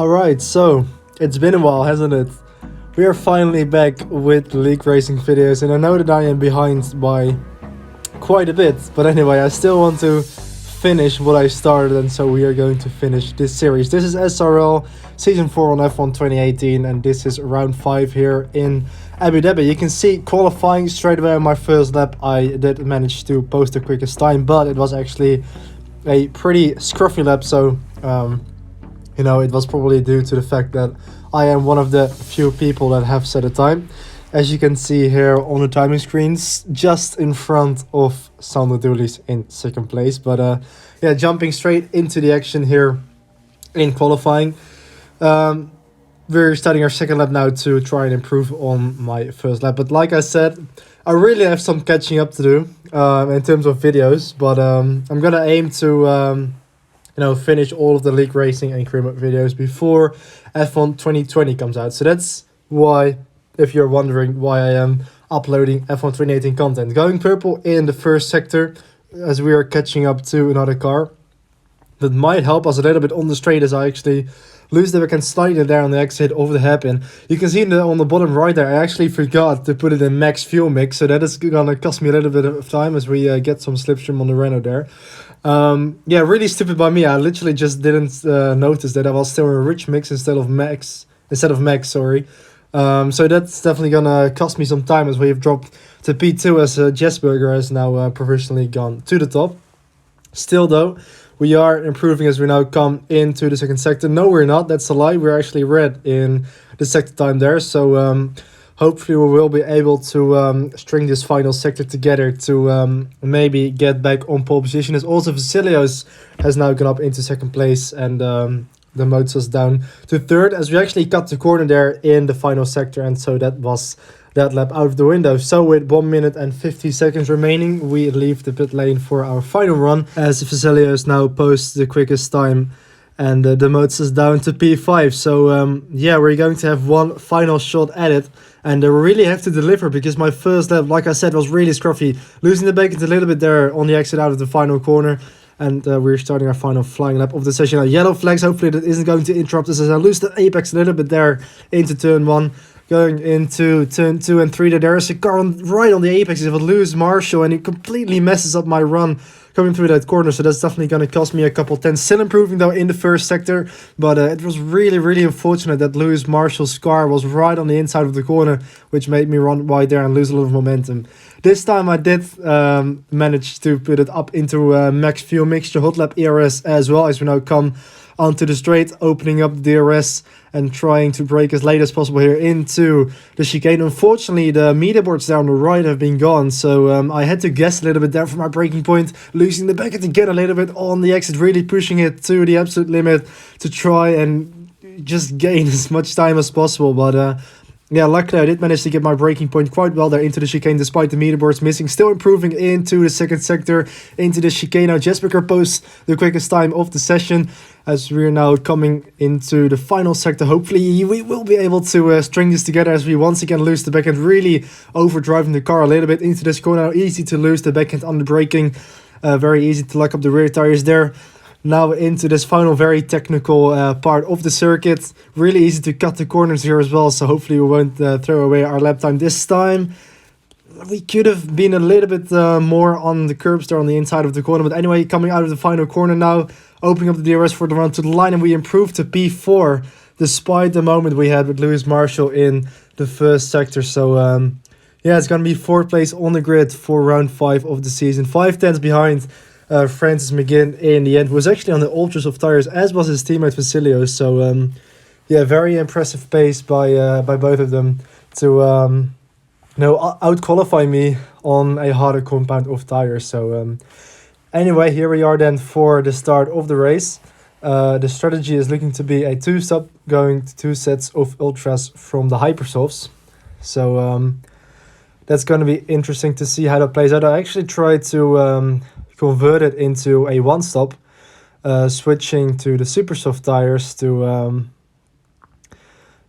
Alright, so it's been a while, hasn't it? We are finally back with league racing videos, and I know that I am behind by quite a bit, but anyway, I still want to finish what I started, and so we are going to finish this series. This is SRL Season 4 on F1 2018, and this is round 5 here in Abu Dhabi. You can see qualifying straight away on my first lap. I did manage to post the quickest time, but it was actually a pretty scruffy lap, so you know, it was probably due to the fact that I am one of the few people that have set a time. As you can see here on the timing screens, just in front of Sander Dooley's in second place. But yeah, jumping straight into the action here in qualifying. We're starting our second lap now to try and improve on my first lap. But like I said, I really have some catching up to do in terms of videos. But I'm going to aim to finish all of the league racing and career mode videos before F1 2020 comes out. So that's why, if you're wondering why I am uploading F1 2018 content. Going purple in the first sector as we are catching up to another car. That might help us a little bit on the straight as I actually lose the backhand slightly there on the exit over the hairpin. You can see on the bottom right there, I actually forgot to put it in max fuel mix. So that is going to cost me a little bit of time as we get some slipstream on the Renault there. Yeah, really stupid by me. I literally just didn't notice that I was still in rich mix instead of max, sorry. So that's definitely gonna cost me some time as we have dropped to P2 as Jesberger has now professionally gone to the top. Still though, we are improving as we now come into the second sector. No, we're not. That's a lie. We're actually red in the sector time there. So hopefully we will be able to string this final sector together to maybe get back on pole position. As also Vasilios has now gone up into second place, and the modes us down to third as we actually cut the corner there in the final sector, and so that was that lap out of the window. So with 1 minute and 50 seconds remaining, we leave the pit lane for our final run as Vasilios now posts the quickest time, and the modes us down to P5. So yeah, we're going to have one final shot at it, and we really have to deliver because my first lap, like I said, was really scruffy. Losing the bacon a little bit there on the exit out of the final corner. And we're starting our final flying lap of the session. Now, yellow flags, hopefully that isn't going to interrupt us as I lose the apex a little bit there into turn 1. Going into turn 2 and 3, there is a car right on the apex. If I lose Marshall, and it completely messes up my run coming through that corner. So that's definitely going to cost me a couple tenths. Still improving though in the first sector. But it was really, really unfortunate that Lewis Marshall's car was right on the inside of the corner, which made me run wide there and lose a lot of momentum. This time I did manage to put it up into max fuel mixture hot lap ERS as well, as we now come onto the straight, opening up the DRS and trying to brake as late as possible here into the chicane. Unfortunately, the meter boards down the right have been gone, so I had to guess a little bit there for my braking point, losing the backhand again a little bit on the exit, really pushing it to the absolute limit to try and just gain as much time as possible. But yeah, luckily I did manage to get my braking point quite well there into the chicane despite the meter boards missing. Still improving into the second sector, into the chicane. Now Jesperker posts the quickest time of the session as we're now coming into the final sector. Hopefully we will be able to string this together as we once again lose the backhand, really overdriving the car a little bit into this corner. Now easy to lose the backhand on the braking, very easy to lock up the rear tires there. Now into this final very technical part of the circuit. Really easy to cut the corners here as well, so hopefully we won't throw away our lap time this time. We could have been a little bit more on the curbs there on the inside of the corner, but anyway, coming out of the final corner now, opening up the DRS for the run to the line, and we improved to P4 despite the moment we had with Lewis Marshall in the first sector. So yeah, it's going to be 4th place on the grid for round 5 of the season. 5 tenths behind Francis McGinn in the end, was actually on the ultras of tires, as was his teammate Vasilios. So yeah, very impressive pace by both of them to out qualify me on a harder compound of tires. So anyway, here we are then for the start of the race. The strategy is looking to be a 2-stop, going to 2 sets of ultras from the Hypersofts. So that's going to be interesting to see how that plays out. I actually tried to convert it into a 1-stop, switching to the super soft tires to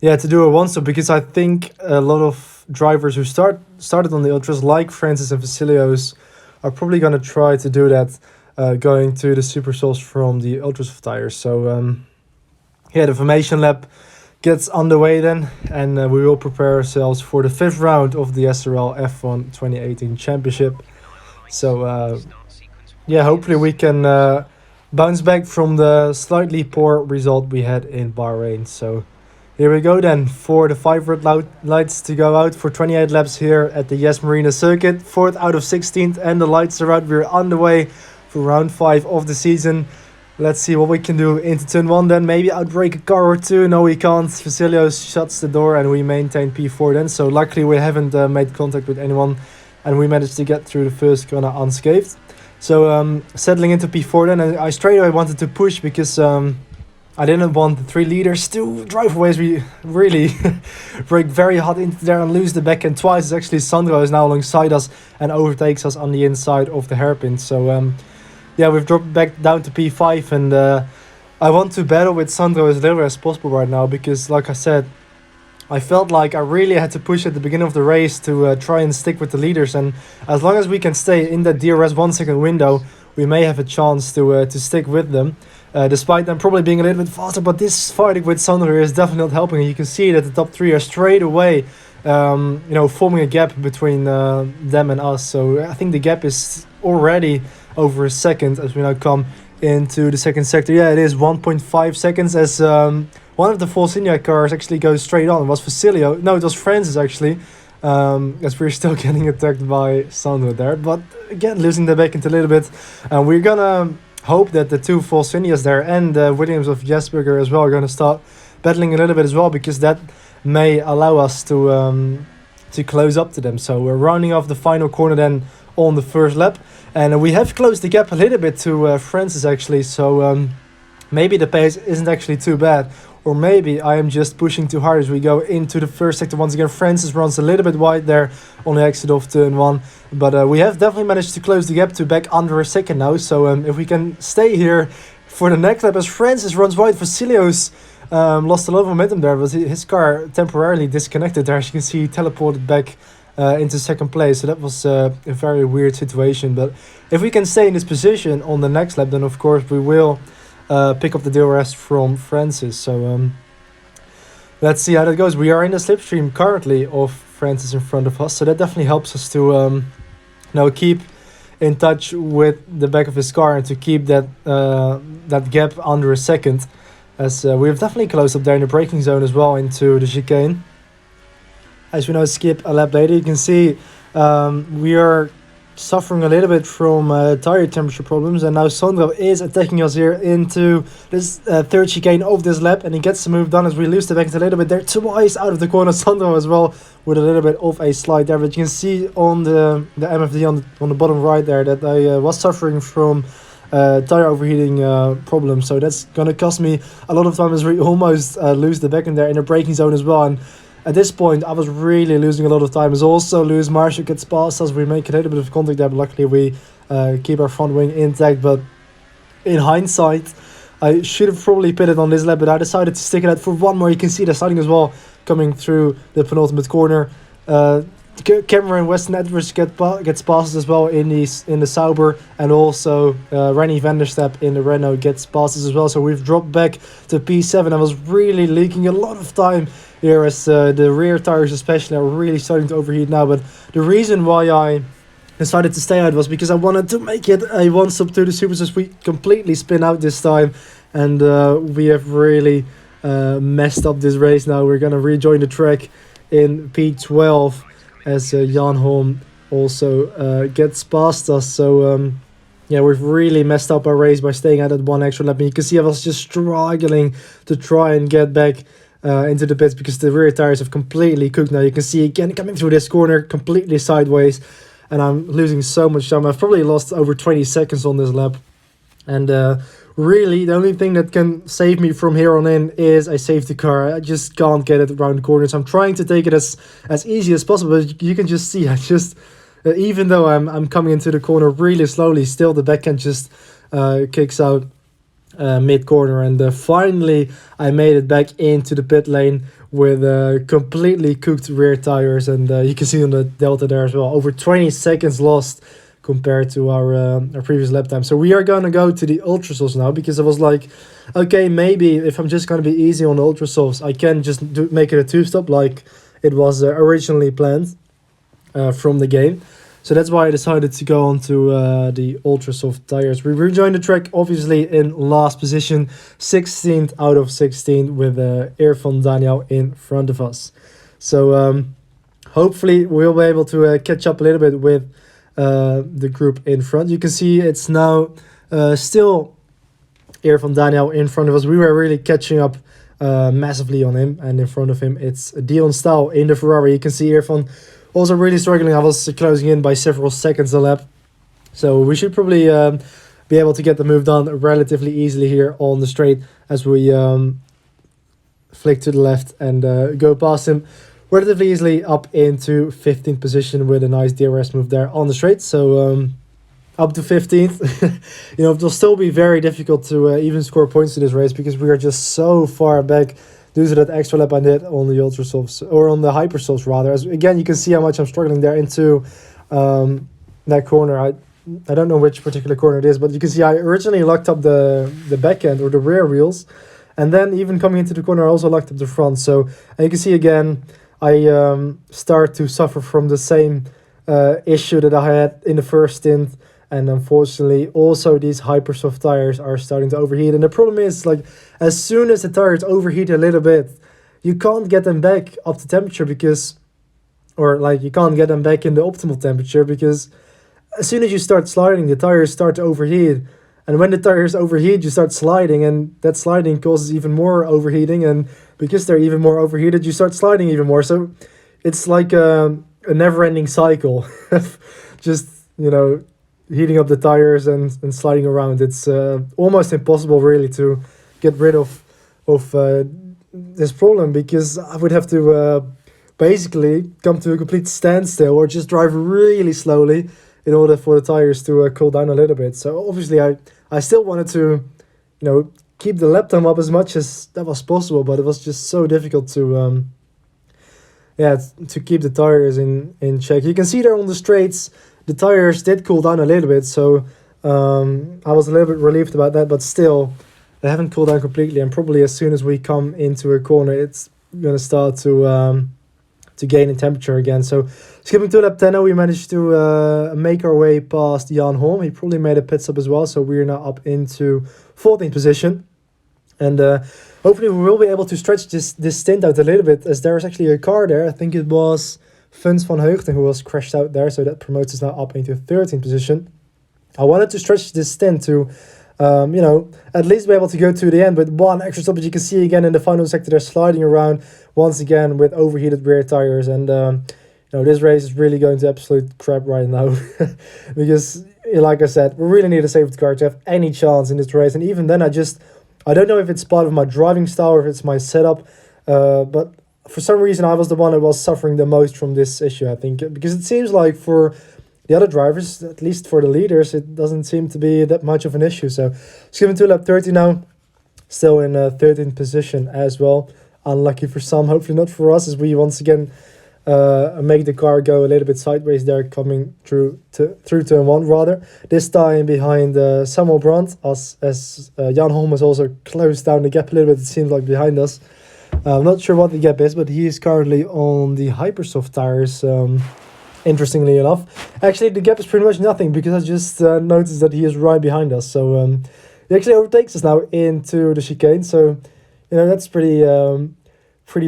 do a 1-stop, because I think a lot of drivers who started on the ultras like Francis and Vasilios are probably going to try to do that, going to the super softs from the ultra soft tires. So yeah, the formation lap gets underway then, and we will prepare ourselves for the 5th round of the SRL F1 2018 Championship. So yeah, hopefully we can bounce back from the slightly poor result we had in Bahrain. So here we go then for the 5 red lights to go out for 28 laps here at the Yes Marina circuit. 4th out of 16th, and the lights are out. We're underway for round 5 of the season. Let's see what we can do into turn 1 then. Maybe outbrake a car or two. No, we can't. Vasilio shuts the door and we maintain P4 then. So luckily we haven't made contact with anyone, and we managed to get through the first corner unscathed. So settling into P4 then, and I straight away wanted to push because I didn't want the 3 leaders to drive away as we really brake very hard into there and lose the back end twice. It's actually Sandro is now alongside us and overtakes us on the inside of the hairpin. So yeah, we've dropped back down to P5, and I want to battle with Sandro as little as possible right now because, like I said, I felt like I really had to push at the beginning of the race to try and stick with the leaders, and as long as we can stay in that DRS 1 second window, we may have a chance to stick with them, despite them probably being a little bit faster. But this fighting with Sandro is definitely not helping. You can see that the top 3 are straight away forming a gap between them and us. So I think the gap is already over a second as we now come into the second sector. Yeah, it is 1.5 seconds as one of the Force India cars actually goes straight on. It was Vasilio. No, it was Francis actually. As we're still getting attacked by Sandro there. But again, losing the back end a little bit. And we're gonna hope that the 2 Force Indias there and Williams of Jesberger as well are gonna start battling a little bit as well, because that may allow us to close up to them. So we're rounding off the final corner then on the first lap, and we have closed the gap a little bit to Francis actually. So maybe the pace isn't actually too bad, or maybe I am just pushing too hard as we go into the first sector. Once again, Francis runs a little bit wide there on the exit of turn 1, but we have definitely managed to close the gap to back under a second now. So if we can stay here for the next lap as Francis runs wide, Vasilio's lost a lot of momentum there, but his car temporarily disconnected there. As you can see, he teleported back into second place. So that was a very weird situation. But if we can stay in this position on the next lap, then of course we will pick up the DRS from Francis. So let's see how that goes. We are in the slipstream currently of Francis in front of us, so that definitely helps us to keep in touch with the back of his car and to keep that that gap under a second, as we've definitely closed up there in the braking zone as well into the chicane. As we now skip a lap later, you can see we are suffering a little bit from tire temperature problems, and now Sandro is attacking us here into this third chicane of this lap, and he gets the move done as we lose the back a little bit there twice out of the corner. Sandro as well with a little bit of a slide there, but you can see on the MFD on the bottom right there that I was suffering from tire overheating problems. So that's gonna cost me a lot of time as we almost lose the back in there in the braking zone as well. And at this point, I was really losing a lot of time. As also Lewis Marshall gets past us. We make a little bit of contact there, but luckily we keep our front wing intact. But in hindsight, I should have probably pitted on this lap, but I decided to stick it out for one more. You can see the starting as well coming through the penultimate corner. Cameron Weston Edwards gets past us as well in the Sauber, and also Rennie van der Stap in the Renault gets past us as well. So we've dropped back to P7. I was really leaking a lot of time here as the rear tires especially are really starting to overheat now. But the reason why I decided to stay out was because I wanted to make it a one-stop to the Supers as we completely spin out this time, and we have really messed up this race now. We're going to rejoin the track in P12 as Jan Holm also gets past us. So yeah, we've really messed up our race by staying out at one extra lap. And you can see I was just struggling to try and get back into the pits because the rear tires have completely cooked now. You can see again coming through this corner completely sideways, and I'm losing so much time. I've probably lost over 20 seconds on this lap, and really the only thing that can save me from here on in is a safety car. I just can't get it around the corners. I'm trying to take it as easy as possible, but you can just see I just even though I'm coming into the corner really slowly, still the back end just kicks out mid corner. And finally I made it back into the pit lane with completely cooked rear tires, and you can see on the delta there as well, over 20 seconds lost compared to our previous lap time. So we are going to go to the ultra softs now, because I was like, okay, maybe if I'm just going to be easy on the ultra softs, I can just make it a 2-stop like it was originally planned from the game. So that's why I decided to go on to the ultra soft tires. We rejoined the track obviously in last position, 16th out of 16, with Irfan Daniel in front of us. So hopefully we'll be able to catch up a little bit with the group in front. You can see it's now still Irfan Daniel in front of us. We were really catching up massively on him, and in front of him it's Dion Staal in the Ferrari. You can see Irfan also really struggling. I was closing in by several seconds a lap. So we should probably be able to get the move done relatively easily here on the straight as we flick to the left and go past him relatively easily up into 15th position with a nice DRS move there on the straight. So up to 15th. It'll still be very difficult to even score points in this race, because we are just so far back due to that extra lap I did on the ultra softs, or on the hyper softs rather. As again, you can see how much I'm struggling there into that corner. I don't know which particular corner it is, but you can see I originally locked up the back end or the rear wheels, and then even coming into the corner I also locked up the front. So, and you can see again I start to suffer from the same issue that I had in the first stint. And unfortunately, also these hyper soft tires are starting to overheat. And the problem is, like, as soon as the tires overheat a little bit, you can't get them back up to temperature because, or like you can't get them back in the optimal temperature, because as soon as you start sliding, the tires start to overheat. And when the tires overheat, you start sliding, and that sliding causes even more overheating. And because they're even more overheated, you start sliding even more. So it's like a never-ending cycle. Just, heating up the tires and sliding around. It's almost impossible really to get rid of this problem, because I would have to basically come to a complete standstill or just drive really slowly in order for the tires to cool down a little bit. So obviously I still wanted to keep the lap time up as much as that was possible, but it was just so difficult to keep the tires in check. You can see there on the straights the tires did cool down a little bit, so I was a little bit relieved about that, but still, they haven't cooled down completely, and probably as soon as we come into a corner, it's going to start to gain in temperature again. So, skipping to lap 10, we managed to make our way past Jan Holm. He probably made a pit stop as well, so we're now up into 14th position. And hopefully we will be able to stretch this stint out a little bit, as there is actually a car there. I think it was Funs van Heugden who was crashed out there, so that promotes us now up into 13th position. I wanted to stretch this stint to, at least be able to go to the end with one extra stop. As you can see again in the final sector, they're sliding around once again with overheated rear tires, and this race is really going to absolute crap right now, because, like I said, we really need a safety car to have any chance in this race. And even then, I don't know if it's part of my driving style or if it's my setup, but for some reason, I was the one that was suffering the most from this issue, I think. Because it seems like for the other drivers, at least for the leaders, it doesn't seem to be that much of an issue. So, skipping to lap 30 now. Still in 13th position as well. Unlucky for some, hopefully not for us, as we once again make the car go a little bit sideways there, coming through turn 1 rather. This time behind Samuel Brandt, as Jan Holm has also closed down the gap a little bit, it seems like, behind us. I'm not sure what the gap is, but he is currently on the Hypersoft tires, interestingly enough. Actually, the gap is pretty much nothing, because I just noticed that he is right behind us. So he actually overtakes us now into the chicane. So, that's pretty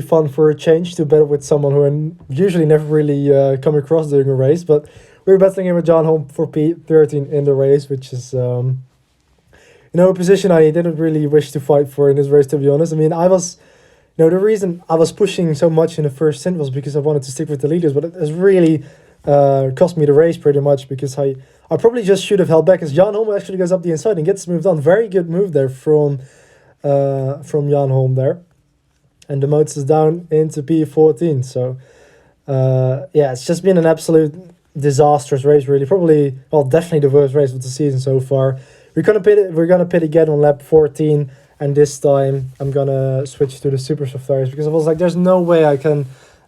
fun for a change, to battle with someone who I usually never really come across during a race. But we're battling him with Jan Holm for P13 in the race, which is, a position I didn't really wish to fight for in this race, to be honest. I mean, the reason I was pushing so much in the first stint was because I wanted to stick with the leaders, but it has really cost me the race pretty much, because I probably just should have held back, as Jan Holm actually goes up the inside and gets moved on. Very good move there from Jan Holm there. And demotes us down into P14. So, it's just been an absolute disastrous race, really. Definitely the worst race of the season so far. We're gonna pit again on lap 14. And this time I'm gonna switch to the super soft tires, because I was like, there's no way I can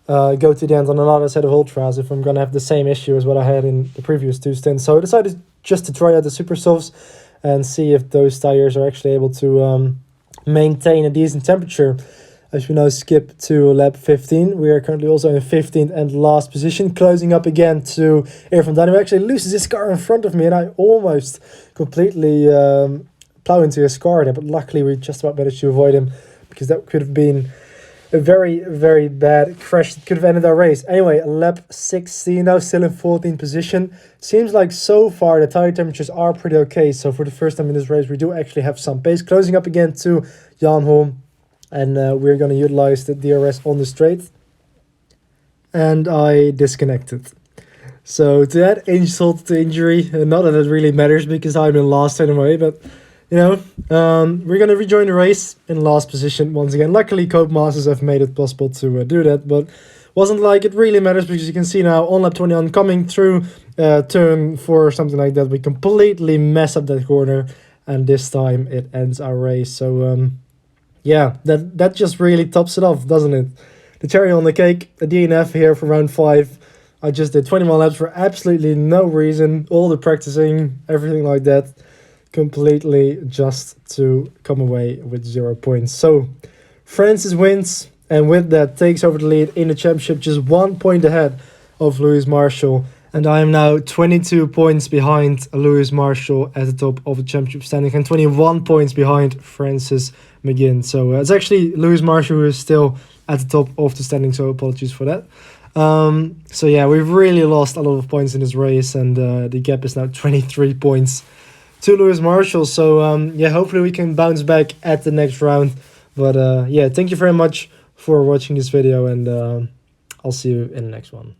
go to the end on another set of ultras if I'm gonna have the same issue as what I had in the previous 2 stints. So I decided just to try out the super softs and see if those tires are actually able to maintain a decent temperature. As we now skip to lap 15, we are currently also in 15th and last position, closing up again to Avermedia, who actually loses his car in front of me, and I almost completely plow into his car there, but luckily we just about managed to avoid him, because that could have been a very, very bad crash that could have ended our race. Anyway, lap 16 now, still in 14th position. Seems like so far the tire temperatures are pretty okay, so for the first time in this race we do actually have some pace. Closing up again to Jan Holm. And we're going to utilize the DRS on the straight. And I disconnected. So to add insult to injury, not that it really matters because I'm in last anyway, but you know, we're going to rejoin the race in last position once again. Luckily, Codemasters have made it possible to do that, but wasn't like it really matters, because you can see now on lap 21 coming through turn 4 or something like that, we completely mess up that corner, and this time it ends our race. So yeah, that just really tops it off, doesn't it? The cherry on the cake, a DNF here for round 5. I just did 21 laps for absolutely no reason. All the practicing, everything like that, completely just to come away with 0 points. So Francis wins, and with that takes over the lead in the championship, just 1 point ahead of Lewis Marshall. And I am now 22 points behind Lewis Marshall at the top of the championship standing, and 21 points behind Francis McGinn. So it's actually Lewis Marshall who is still at the top of the standing, so apologies for that. So yeah, we've really lost a lot of points in this race, and the gap is now 23 points to Lewis Marshall. So yeah, hopefully we can bounce back at the next round. But yeah, thank you very much for watching this video, and I'll see you in the next one.